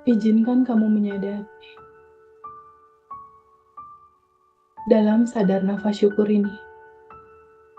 Izinkan kamu menyadari dalam sadar nafas syukur ini.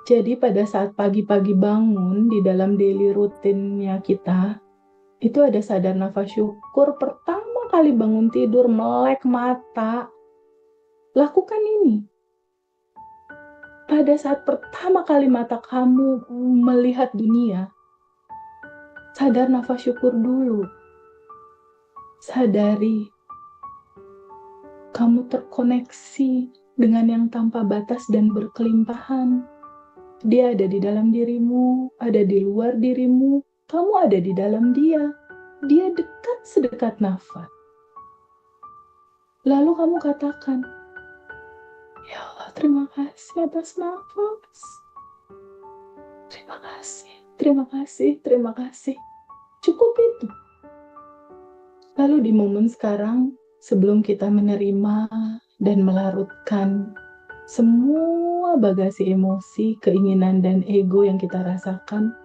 Jadi pada saat pagi-pagi bangun di dalam daily rutinnya kita, itu ada sadar nafas syukur pertama kali bangun tidur melek mata. Lakukan ini. Pada saat pertama kali mata kamu melihat dunia, sadar nafas syukur dulu. Sadari kamu terkoneksi dengan yang tanpa batas dan berkelimpahan. Dia ada di dalam dirimu, ada di luar dirimu, kamu ada di dalam dia. Dia dekat sedekat nafas. Lalu kamu katakan, ya Allah, terima kasih atas nafas. Terima kasih, terima kasih, terima kasih. Cukup itu. Lalu di momen sekarang, sebelum kita menerima dan melarutkan semua bagasi emosi, keinginan, dan ego yang kita rasakan,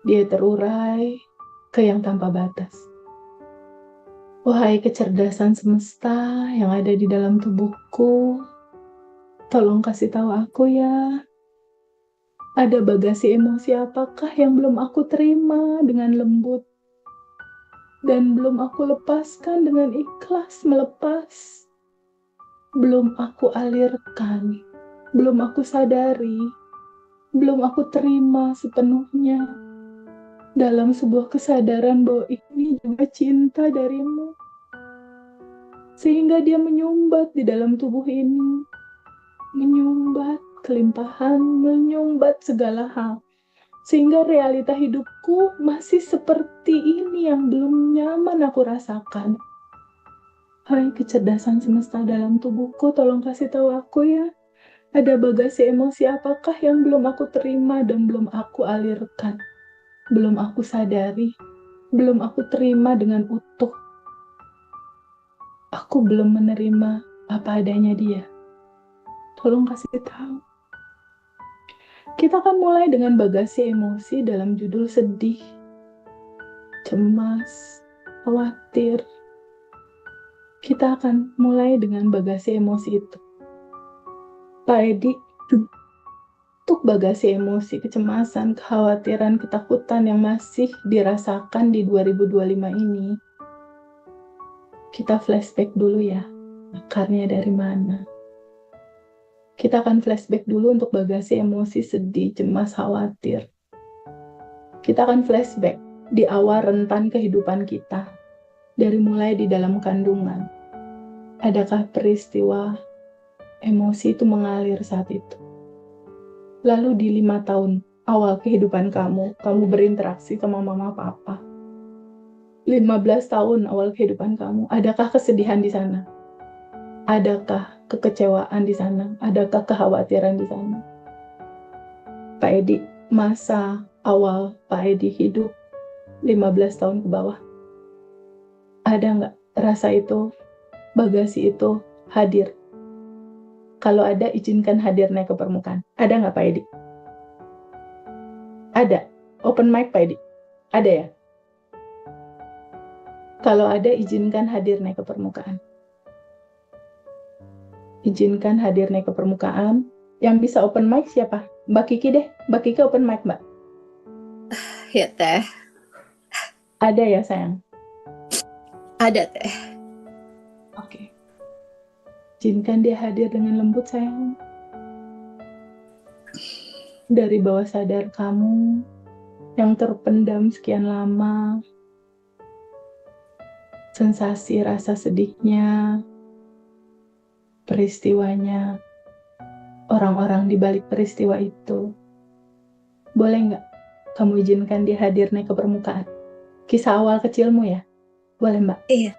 dia terurai ke yang tanpa batas. Wahai kecerdasan semesta yang ada di dalam tubuhku, tolong kasih tahu aku ya, ada bagasi emosi apakah yang belum aku terima dengan lembut dan belum aku lepaskan dengan ikhlas melepas, belum aku alirkan, belum aku sadari, belum aku terima sepenuhnya dalam sebuah kesadaran bahwa ini juga cinta darimu. Sehingga dia menyumbat di dalam tubuh ini, menyumbat kelimpahan, menyumbat segala hal. Sehingga realita hidupku masih seperti ini yang belum nyaman aku rasakan. Hai kecerdasan semesta dalam tubuhku, tolong kasih tahu aku ya. Ada bagasi emosi apakah yang belum aku terima dan belum aku alirkan? Belum aku sadari, belum aku terima dengan utuh. Aku belum menerima apa adanya dia. Tolong kasih tahu. Kita akan mulai dengan bagasi emosi dalam judul sedih, cemas, khawatir. Kita akan mulai dengan bagasi emosi itu. Pak Edi, untuk bagasi emosi, kecemasan, kekhawatiran, ketakutan yang masih dirasakan di 2025 ini, kita flashback dulu ya, akarnya dari mana. Kita akan flashback dulu untuk bagasi emosi sedih, cemas, khawatir. Kita akan flashback di awal rentan kehidupan kita, dari mulai di dalam kandungan. Adakah peristiwa emosi itu mengalir saat itu? Lalu di 5 tahun awal kehidupan kamu berinteraksi sama mama papa. 15 tahun awal kehidupan kamu, adakah kesedihan di sana? Adakah kekecewaan di sana? Adakah kekhawatiran di sana? Pak Edi, masa awal Pak Edi hidup 15 tahun ke bawah, ada nggak rasa itu, bagasi itu hadir? Kalau ada, izinkan hadir naik ke permukaan. Ada nggak Pak Edi? Ada. Open mic Pak Edi? Ada ya? Kalau ada, izinkan hadir naik ke permukaan. Izinkan hadir naik ke permukaan. Yang bisa open mic siapa? Mbak Kiki deh. Mbak Kiki open mic, Mbak. Ya Teh. Ada ya sayang? Ada Teh. Oke. Izinkan dia hadir dengan lembut sayang. Dari bawah sadar kamu yang terpendam sekian lama, sensasi rasa sedihnya, peristiwanya, orang-orang di balik peristiwa itu. Boleh nggak kamu izinkan dia hadir naik ke permukaan? Kisah awal kecilmu ya? Boleh Mbak? Iya.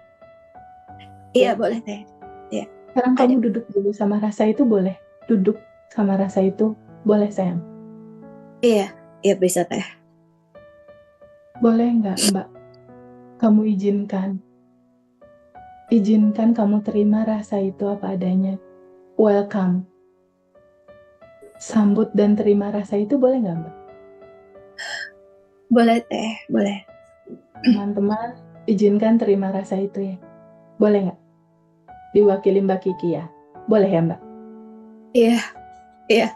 Iya boleh Teh. Iya. Sekarang Ada. kamu duduk dulu sama rasa itu boleh? Duduk sama rasa itu boleh sayang? Iya. Iya bisa Teh. Boleh nggak Mbak? Kamu izinkan. Izinkan kamu terima rasa itu apa adanya. Welcome. Sambut dan terima rasa itu boleh nggak Mbak? Boleh Teh. Boleh. Teman-teman, Izinkan terima rasa itu ya. Boleh nggak? Diwakili Mbak Kiki ya. Boleh ya Mbak? Iya, iya.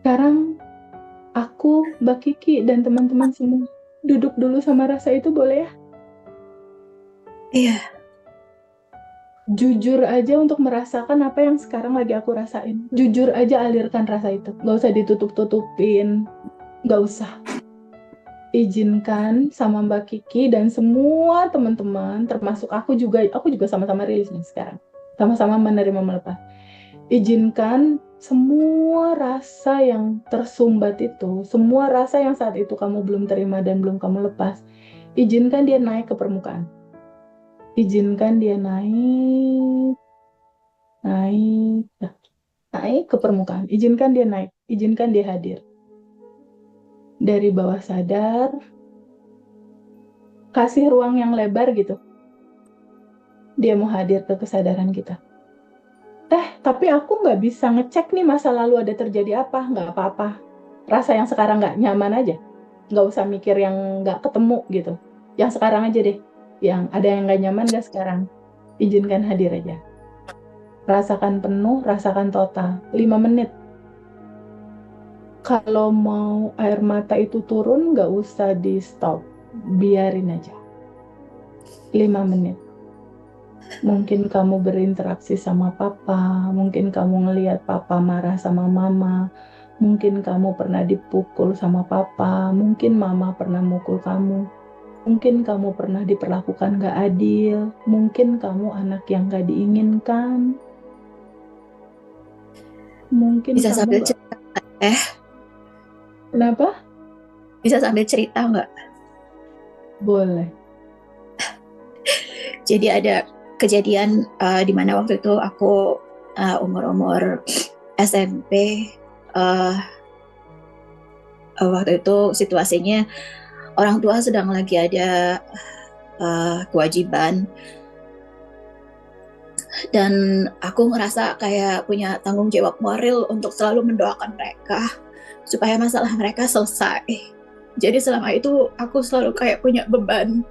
Sekarang aku, Mbak Kiki, dan teman-teman semua duduk dulu sama rasa itu boleh ya? Iya. Jujur aja untuk merasakan apa yang sekarang lagi aku rasain. Jujur aja alirkan rasa itu. Nggak usah ditutup-tutupin. Nggak usah. Izinkan sama Mbak Kiki dan semua teman-teman, termasuk aku juga sama-sama rilis nih sekarang. Sama-sama menerima melepas. Izinkan semua rasa yang tersumbat itu, semua rasa yang saat itu kamu belum terima dan belum kamu lepas, izinkan dia naik ke permukaan. Izinkan dia naik, naik, naik ke permukaan. Izinkan dia naik, izinkan dia hadir. Dari bawah sadar, kasih ruang yang lebar gitu. Dia mau hadir ke kesadaran kita. Tapi aku nggak bisa ngecek nih masa lalu ada terjadi apa, nggak apa-apa. Rasa yang sekarang nggak nyaman aja. Nggak usah mikir yang nggak ketemu gitu. Yang sekarang aja deh. Yang ada yang nggak nyaman nggak sekarang. Izinkan hadir aja. Rasakan penuh, rasakan total. 5 menit. Kalau mau air mata itu turun, nggak usah di stop. Biarin aja. 5 menit. Mungkin kamu berinteraksi sama papa, mungkin kamu ngelihat papa marah sama mama, mungkin kamu pernah dipukul sama papa, mungkin mama pernah mukul kamu, mungkin kamu pernah diperlakukan gak adil, mungkin kamu anak yang gak diinginkan, mungkin Bisa kamu sambil gak... cerita. Kenapa? Bisa sambil cerita nggak? Boleh. Jadi ada kejadian di mana waktu itu aku umur-umur SMP. Waktu itu situasinya orang tua sedang lagi ada kewajiban, dan aku ngerasa kayak punya tanggung jawab moral untuk selalu mendoakan mereka supaya masalah mereka selesai. Jadi selama itu aku selalu kayak punya beban.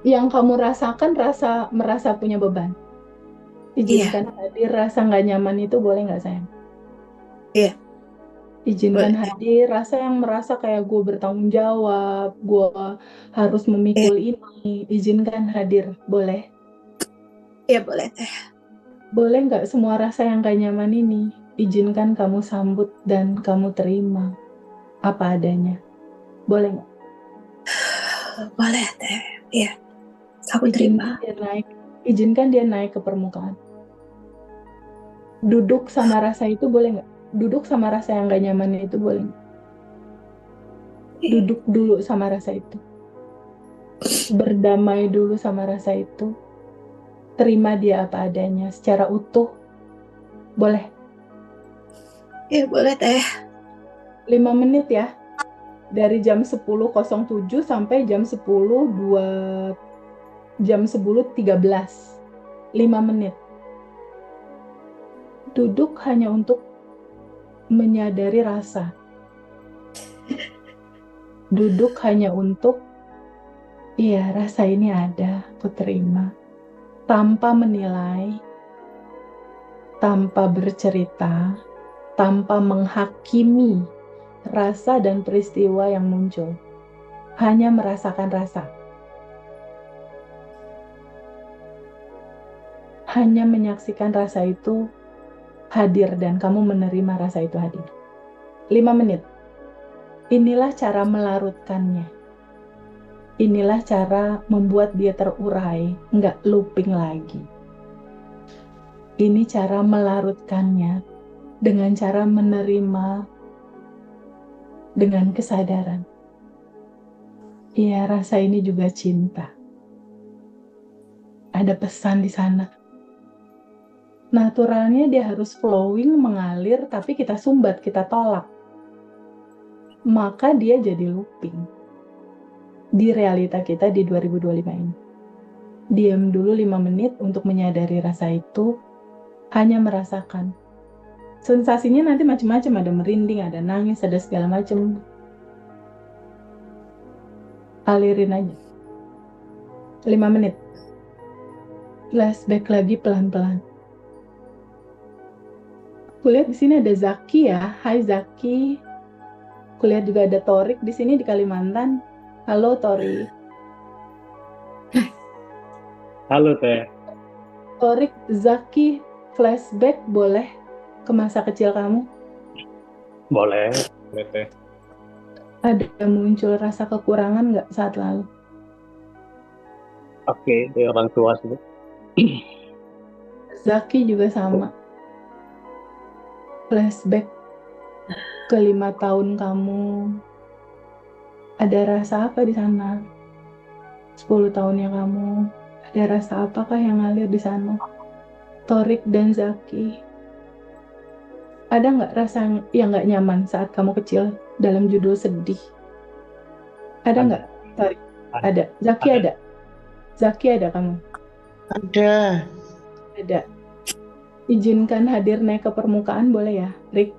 Yang kamu rasakan merasa punya beban. Izinkan hadir rasa nggak nyaman itu, boleh nggak sayang? Iya. Izinkan Boleh. hadir rasa yang merasa kayak gue bertanggung jawab, gue harus memikul ini. Izinkan hadir, boleh? Iya boleh teh. Boleh nggak semua rasa yang gak nyaman ini? Izinkan kamu sambut dan kamu terima apa adanya. Boleh nggak? Boleh teh. Iya. Aku terima. Izinkan dia naik ke permukaan. Duduk sama rasa itu boleh nggak? Duduk sama rasa yang gak nyaman itu boleh nggak? Duduk dulu sama rasa itu. Berdamai dulu sama rasa itu. Terima dia apa adanya secara utuh. Boleh? Iya boleh teh. 5 menit ya. Dari jam 10.07 sampai jam 10.13. 5 menit. Duduk hanya untuk menyadari rasa. Duduk hanya untuk, iya rasa ini ada, aku terima. Tanpa menilai, tanpa bercerita, tanpa menghakimi rasa dan peristiwa yang muncul. Hanya merasakan rasa. Hanya menyaksikan rasa itu hadir dan kamu menerima rasa itu hadir. 5 menit. Inilah cara melarutkannya. Inilah cara membuat dia terurai, nggak looping lagi. Ini cara melarutkannya dengan cara menerima dengan kesadaran. Iya, rasa ini juga cinta. Ada pesan di sana. Naturalnya dia harus flowing, mengalir, tapi kita sumbat, kita tolak. Maka dia jadi looping. Di realita kita di 2025 ini. Diam dulu 5 menit untuk menyadari rasa itu, hanya merasakan. Sensasinya nanti macam-macam, ada merinding, ada nangis, ada segala macam. Alirin aja. 5 menit. Flashback lagi pelan-pelan. Kulihat di sini ada Zaki ya. Hai Zaki. Kulihat juga ada Torik di sini di Kalimantan. Halo Torik. Halo Teh. Torik, Zaki, flashback boleh ke masa kecil kamu? Boleh Teh. Ada muncul rasa kekurangan nggak saat lalu? Oke, dari orang tua sih. Zaki juga sama. Flashback ke 5 tahun kamu. Ada rasa apa di sana? 10 tahunnya kamu. Ada rasa apakah yang ngalir di sana? Torik dan Zaki. Ada nggak rasa yang nggak nyaman saat kamu kecil dalam judul sedih? Ada nggak? Torik? Ada. Zaki ada? Zaki ada kamu? Ada. Ada. Izinkan hadir naik ke permukaan boleh ya, Rick?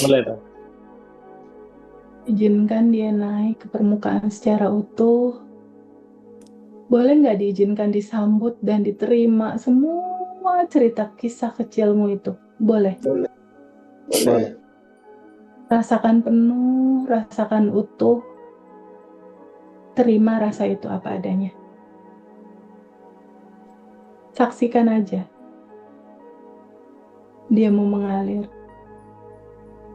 Boleh Teh. Izinkan dia naik ke permukaan secara utuh. Boleh nggak diizinkan disambut dan diterima semua cerita kisah kecilmu itu? Boleh. Boleh. Rasakan penuh, rasakan utuh. Terima rasa itu apa adanya. Saksikan aja. Dia mau mengalir.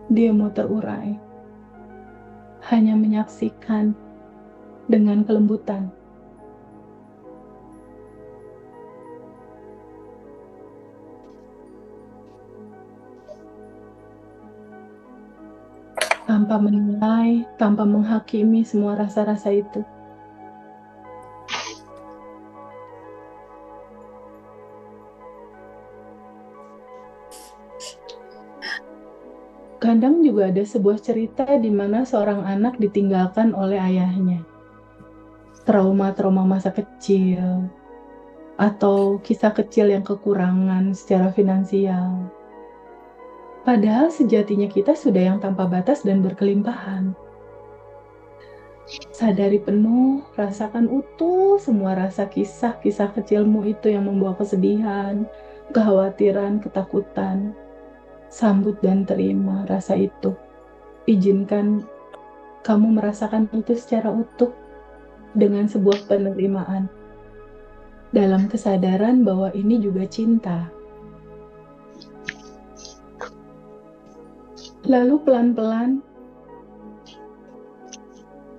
Dia mau terurai. Hanya menyaksikan dengan kelembutan. Tanpa menilai, tanpa menghakimi semua rasa-rasa itu. Kadang juga ada sebuah cerita di mana seorang anak ditinggalkan oleh ayahnya. Trauma-trauma masa kecil, atau kisah kecil yang kekurangan secara finansial. Padahal sejatinya kita sudah yang tanpa batas dan berkelimpahan. Sadari penuh, rasakan utuh semua rasa kisah-kisah kecilmu itu yang membawa kesedihan, kekhawatiran, ketakutan. Sambut dan terima rasa itu. Izinkan kamu merasakan itu secara utuh dengan sebuah penerimaan. Dalam kesadaran bahwa ini juga cinta. Lalu pelan-pelan,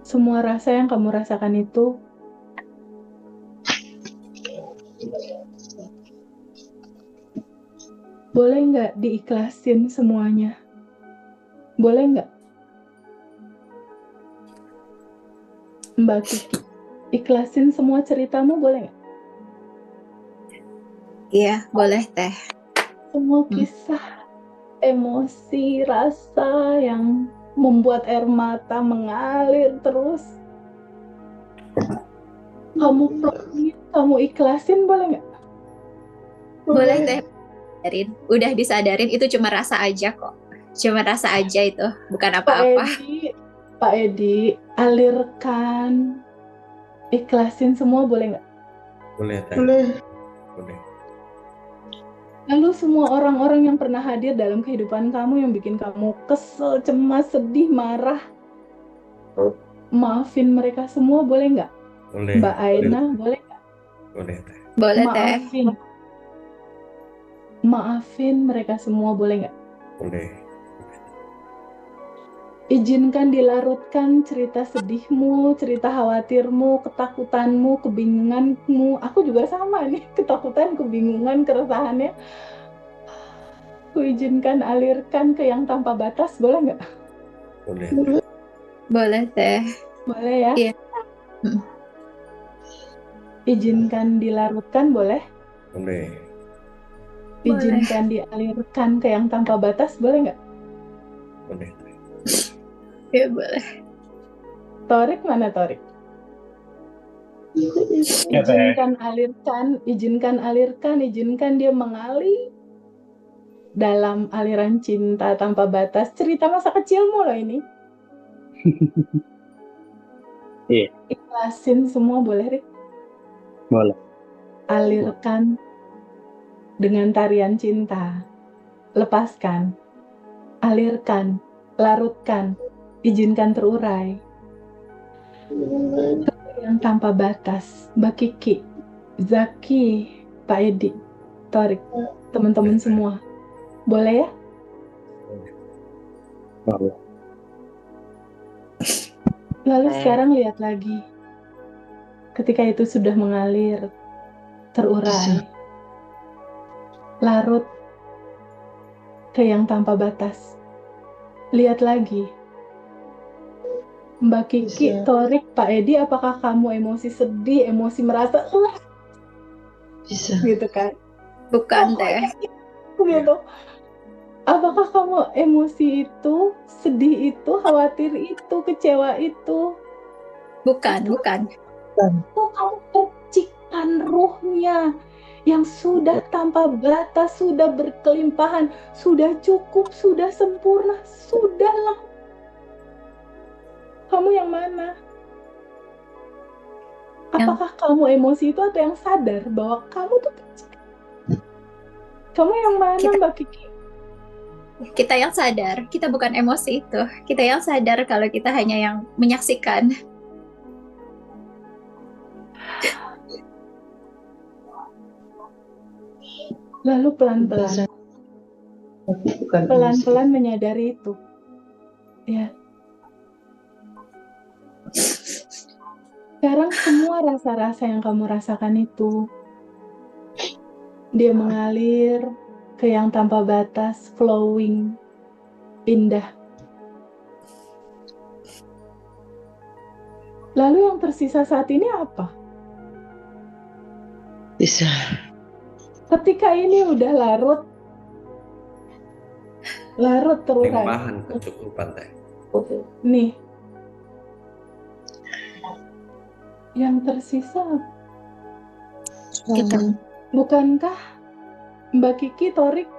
semua rasa yang kamu rasakan itu boleh nggak diikhlasin semuanya? Boleh nggak? Mbak Kiki, ikhlasin semua ceritamu boleh nggak? Iya, boleh Teh. Semua kisah, emosi, rasa yang membuat air mata mengalir terus. Kamu promis, kamu ikhlasin boleh nggak? Boleh Teh. Udah disadarin itu cuma rasa aja kok. Cuma rasa aja itu, bukan apa-apa. Pak Edi, alirkan, ikhlasin semua boleh nggak? Boleh Teh. Boleh. Lalu semua orang-orang yang pernah hadir dalam kehidupan kamu yang bikin kamu kesel, cemas, sedih, marah, maafin mereka semua boleh nggak? Boleh. Mbak Aina boleh nggak? Boleh Teh. Boleh Teh. Maafin mereka semua boleh nggak? Boleh. Izinkan dilarutkan cerita sedihmu, cerita khawatirmu, ketakutanmu, kebingunganmu. Aku juga sama nih, ketakutan, kebingungan, keresahannya. Aku izinkan alirkan ke yang tanpa batas, boleh nggak? Boleh. Boleh Teh. Boleh ya? Iya. Izinkan dilarutkan, boleh? Boleh. Izinkan dialirkan ke yang tanpa batas, boleh nggak? Boleh. Iya boleh. Torik mana Torik? Izinkan alirkan, izinkan dia mengalir dalam aliran cinta tanpa batas. Cerita masa kecilmu loh ini. Iya, Ikhlasin semua boleh, Rik? boleh. Alirkan dengan tarian cinta. Lepaskan, alirkan, larutkan, izinkan terurai. Yang tanpa batas, Mbak Kiki, Zaki, Pak Edi, Torik, teman-teman semua. Boleh ya? Boleh. Lalu sekarang lihat lagi. Ketika itu sudah mengalir, terurai, larut ke yang tanpa batas. Lihat lagi. Mbak Kiki, Torik, Pak Edi, apakah kamu emosi sedih, emosi merasa Bisa. gitu kan? Bukan Teh. Gitu. Apakah kamu emosi itu, sedih itu, khawatir itu, kecewa itu? Bukan. Oh, kamu percikan ruhnya yang sudah tanpa batas, sudah berkelimpahan, sudah cukup, sudah sempurna, sudahlah. Kamu yang mana? Apakah kamu emosi itu atau yang sadar bahwa kamu tuh percikan? Kamu yang mana, Mbak Kiki? Kita yang sadar, kita bukan emosi itu. Kita yang sadar kalau kita hanya yang menyaksikan. Lalu pelan-pelan menyadari itu. Ya. Sekarang semua rasa-rasa yang kamu rasakan itu, dia mengalir ke yang tanpa batas, flowing, indah. Lalu yang tersisa saat ini apa? Bisa. Ketika ini udah larut terurai. Limpahan kecukupan Teh. Nih, yang tersisa Kita. bukankah Mbak Kiki, Torik,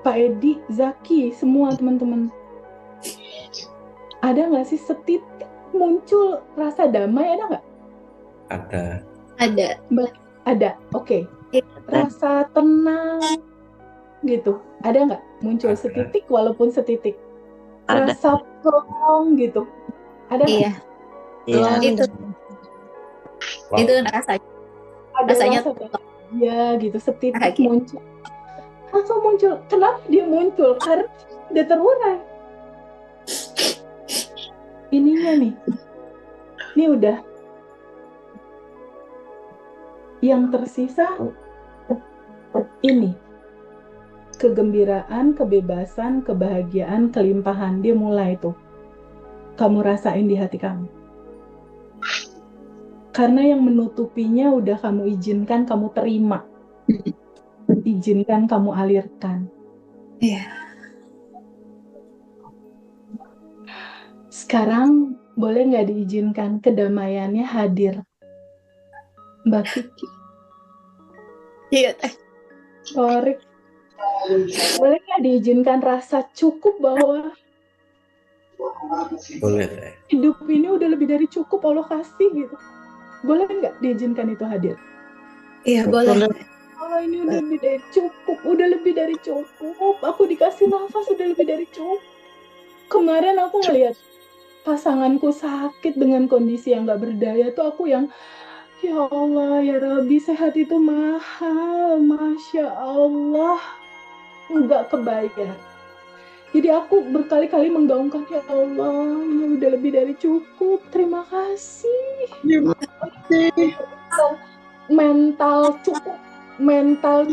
Pak Edi, Zaki, semua teman-teman, ada nggak sih setitik muncul rasa damai, ada nggak? Ada. Ada, oke. Rasa tenang gitu, ada nggak muncul Ada. setitik walaupun setitik? Ada. Rasa plong gitu, ada nggak? Iya. Iya. Itu rasanya. Ada Rasanya rasa bahagia gitu, setitik bahagia. muncul. Langsung muncul. Kenapa dia muncul? Karena udah terurai. Ininya nih. Ini udah. Yang tersisa ini. Kegembiraan, kebebasan, kebahagiaan, kelimpahan. Dia mulai tuh. Kamu rasain di hati kamu. Karena yang menutupinya udah kamu izinkan, kamu terima. Izinkan, kamu alirkan. Iya. Sekarang boleh nggak diizinkan kedamaiannya hadir? Mbak Kiki, Iya Teh. Torik, boleh nggak diizinkan rasa cukup bahwa Boleh Teh. hidup ini udah lebih dari cukup Allah kasih gitu? Boleh nggak diizinkan itu hadir? Iya boleh. Oh, ini udah lebih dari cukup, udah lebih dari cukup. Aku dikasih nafas udah lebih dari cukup. Kemarin aku ngelihat pasanganku sakit dengan kondisi yang nggak berdaya tuh, aku yang ya Allah, ya Rabbi, sehat itu mahal, Masya Allah, nggak kebayar. Jadi aku berkali-kali menggaungkan, ya Allah, ini udah lebih dari cukup, terima kasih. Mental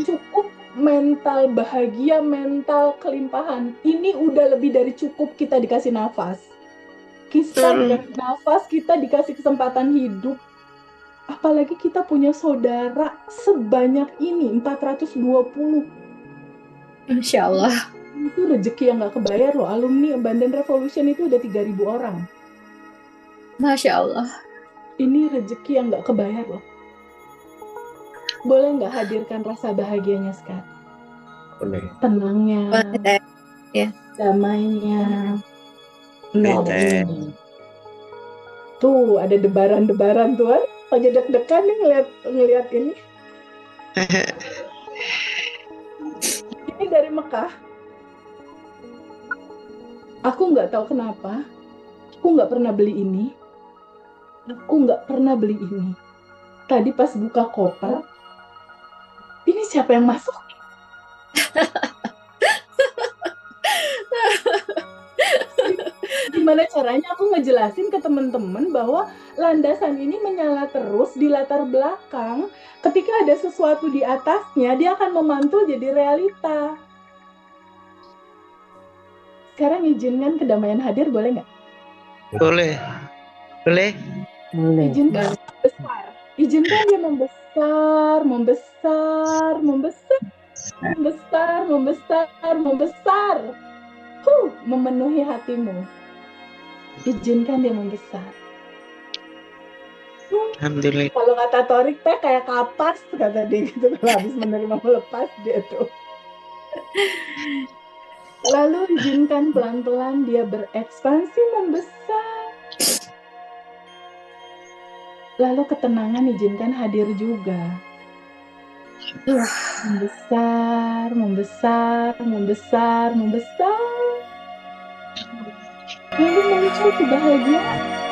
cukup, mental bahagia, mental kelimpahan. Ini udah lebih dari cukup, kita dikasih nafas. Kita dikasih nafas, kita dikasih kesempatan hidup. Apalagi kita punya saudara sebanyak ini, 420. Insya Allah. Itu rezeki yang gak kebayar loh. Alumni Abundant Revolution itu udah 3.000 orang. Masya Allah. Ini rezeki yang gak kebayar loh. Boleh gak hadirkan rasa bahagianya sekarang? Boleh. Tenangnya, Boleh Teh. Ya. damainya. Boleh Teh. Tuh, ada debaran-debaran tuh. Aja deg-degan nih ngeliat ini. Ini dari Mekah. Aku nggak tahu kenapa. Aku nggak pernah beli ini. Tadi pas buka koper, ini siapa yang masuk? Gimana caranya aku ngejelasin ke teman-teman bahwa landasan ini menyala terus di latar belakang. Ketika ada sesuatu di atasnya, dia akan memantul jadi realita. Sekarang izinkan kedamaian hadir, boleh nggak? Boleh. Boleh. Izinkan besar. Izinkan dia membesar, memenuhi hatimu. Izinkan dia membesar. Alhamdulillah. Kalau kata Torik teh kayak kapas, kata dia gitu, kalau habis menerima melepas dia tuh. Lalu izinkan pelan-pelan dia berekspansi membesar. Lalu ketenangan izinkan hadir juga. Membesar. Lalu muncul kebahagiaan.